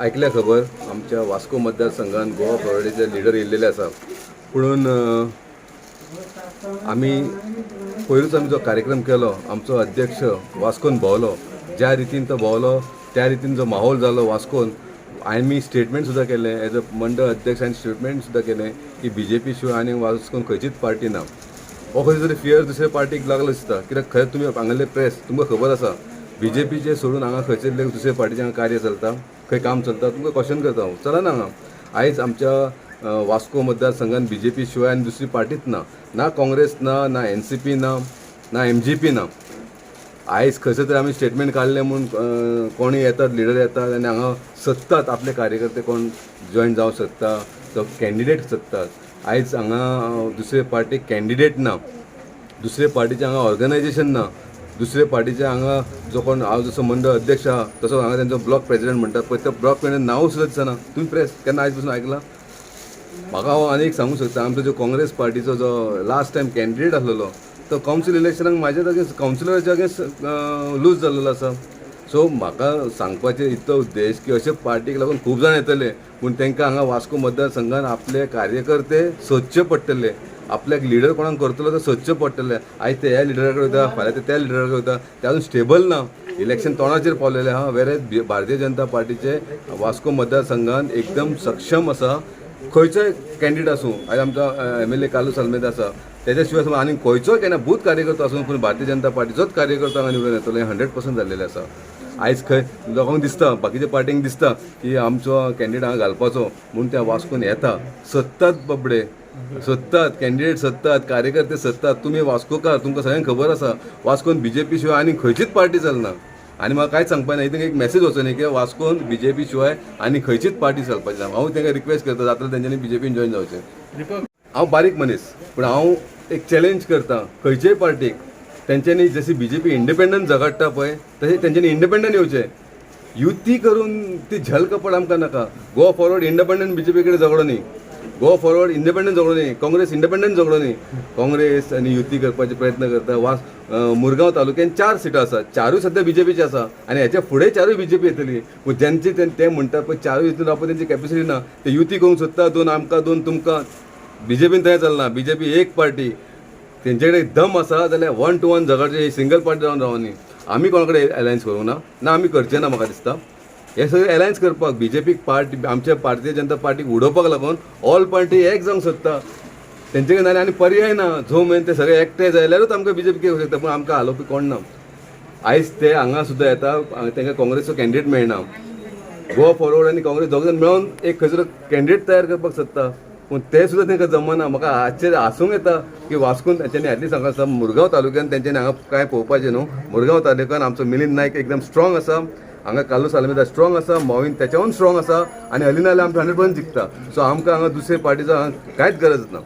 ऐकल्या खबर आमच्या वास्को मतदारसंघात गोवा फॉरवर्डचे लिडर येयल्लेले आसा पुणून आमी पयरूच आमी जो कार्यक्रम केलो आमचो अध्यक्ष वास्कोन भोंवलो ज्या रितीन तो भोंवलो त्या रितीन जो माहोल जालो वास्कोन आमी स्टेटमेंट सुद्दां केलें एज अ मंडळ अध्यक्ष आनी स्टेटमेंट सुद्दां केलें की BJP शिवाय आनी वास्कोन खंयचीच पार्टी ना हो खंय तरी फियर दुसऱ्या पार्टीक लागलो दिसता कित्याक खरें तुमी हांगाले प्रेस तुमकां खबर आसा BJPचे सोडून हांगा खंयचेर दुसऱ्या पार्टीचें हांगा कार्य चलता खंय काम चलता तुमकां क्वेश्चन करता हांव चलना हांगा आयज आमच्या वास्को मतदारसंघात BJP शिवाय आनी दुसरी पार्टीच ना काँग्रेस ना NCP ना MGP ना आयज खंयसर तरी आमी स्टेटमेंट काडलें म्हणून कोणी येतात लिडर येतात आनी हांगा सोदतात आपले कार्यकर्ते कोण जॉयन जावंक सोदता तो कॅन्डिडेट सोदतात आयज हांगा दुसरे पार्टीक कॅन्डिडेट ना दुसरे पार्टीचें हांगा ऑर्गनायजेशन ना दुसरे पार्टीचे हांगा जो कोण हांव जसो मंडळ अध्यक्ष आहा तसो हांगा तेंचो ब्लॉक प्रेसिडेंट म्हणटात पळय त्या ब्लॉक प्रेसिडेंट नांव सुद्दां दिसना तुमी प्रेस केन्ना आयज पसून आयकलां म्हाका हांव आनी एक सांगूं शकता आमचो जो काँग्रेस पार्टीचो जो लास्ट टायम कॅन्डिडेट आसलेलो तो कावन्सील इलेक्शनाक म्हाज्याच अगेन्स्ट कावन्सिलराच्या अगेन्स्ट लूज जाल्लो आसा सो म्हाका सांगपाचें इतलो उद्देश की अशे पार्टीक लागून खूब जाण येतले पूण तांकां हांगा वास्को मतदारसंघात आपले कार्यकर्ते सोदचे पडटले आपल्याक लिडर कोणाक करतलो तो सोदचे पडटले आयज ते ह्या लिडरा कडेन वयता फाल्यां ते त्या लिडरा कडेन वयता ते अजून स्टेबल ना इलेक्शन तोंडाचेर पावलेले आहा वेरेज भारतीय जनता पार्टीचे वास्को मतदारसंघात एकदम सक्षम आसा खंयचोय कॅन्डिडेट आसूं आयज आमचो MLA कालूस आल्मेदा आसा त्याच्या शिवाय आनी खंयचोय केन्ना बूथ कार्यकर्तो आसूं पूण भारतीय जनता पार्टीचोच कार्यकर्तो हांगा निवडून येतलो 100% जाल्लेलें आसा आयज खंय लोकांक दिसता बाकीच्या पार्टींक दिसता की आमचो कॅन्डिडेट हांगा घालपाचो म्हणून त्या वास्कोन येता सोदतात बाबडे सोदतात कॅन्डिडेट सोदतात कार्यकर्ते सोदतात तुमी वास्कोकार तुमकां सगळ्यांक खबर आसा वास्कोन BJP शिवाय आनी खंयचीच पार्टी चलना आनी म्हाका कांयच सांगपा ना हितून एक मेसेज वचो न्ही की वास्कोन BJP शिवाय आनी खंयचीच पार्टी चलपाची ना हांव तांकां रिक्वेस्ट करता जाता तेंच्यांनी BJPन जॉयन जावचें हांव बारीक मनीस पूण हांव एक चॅलेंज करता खंयचेय पार्टीक तेंच्यांनी जशी BJP इंडिपेंडंट झगडटा पळय तशें तेंच्यांनी इंडिपेंडंट येवचें युती करून ती झल कपड आमकां नाका गोवा फॉरवर्ड इंडिपेंडंट BJP कडेन झगडो न्ही गोवा फॉरवर्ड इंडिपेंडंट झगडो न्ही काँग्रेस इंडिपेंडंट झगडो न्ही काँग्रेस आनी युती करपाचे प्रयत्न करता मुरगांव तालुक्यान 4 सिटां आसा 4 सद्या BJPचे आसा आनी हेच्या फुडें 4 BJP येतली पूण जेंचे ते म्हणटा पळय 4 हितून रावपाची तेंची कॅपेसिटी ना ते युती करूंक सोदता 2 आमकां 2 तुमकां BJPन थंय चलना BJP एक पार्टी तेंचे कडेन दम आसा जाल्यार 1 to 1 झगडचे सिंगल पार्टी जावन रावनी आमी कोणा कडेन अलायन्स करूंक ना आमी करचें ना म्हाका दिसता हे सगळे अलायन्स करपाक BJP पार्टी आमच्या भारतीय जनता पार्टीक उडोवपाक लागून ऑल पार्टी एक जावंक सोदता तेंचे कडेन आनी पर्याय ना जो मेन ते सगळे एकठांय जाल्यारूच आमकां BJP करूंक शकता पूण आमकां हालोवपी कोण ना आयज ते हांगा सुद्दां येता तांकां काँग्रेसचो कॅन्डिडेट मेळना गोवा फॉरवर्ड आनी काँग्रेस दोग जाण मेळून एक खंयसर कॅन्डिडेट तयार करपाक सोदता पूण ते सुद्दां तांकां जमना म्हाका आश्चर्य हांसूंक येता की वास्कोन तेंच्यांनी ॲटलीस्ट हांगा मुरगांव तालुक्यान तेंच्यांनी हांगा कांय पळोवपाचें न्हू मुरगांव तालुक्यान आमचो मिलिंद नायक एकदम स्ट्रॉंग आसा हांगा कालूस आल्मेदा स्ट्रॉंग आसा मोवीन त्याच्याहून स्ट्रॉंग आसा आनी अलिनाले आमकां 100% जिखता सो आमकां हांगा दुसरे पार्टीचो कांयच गरज ना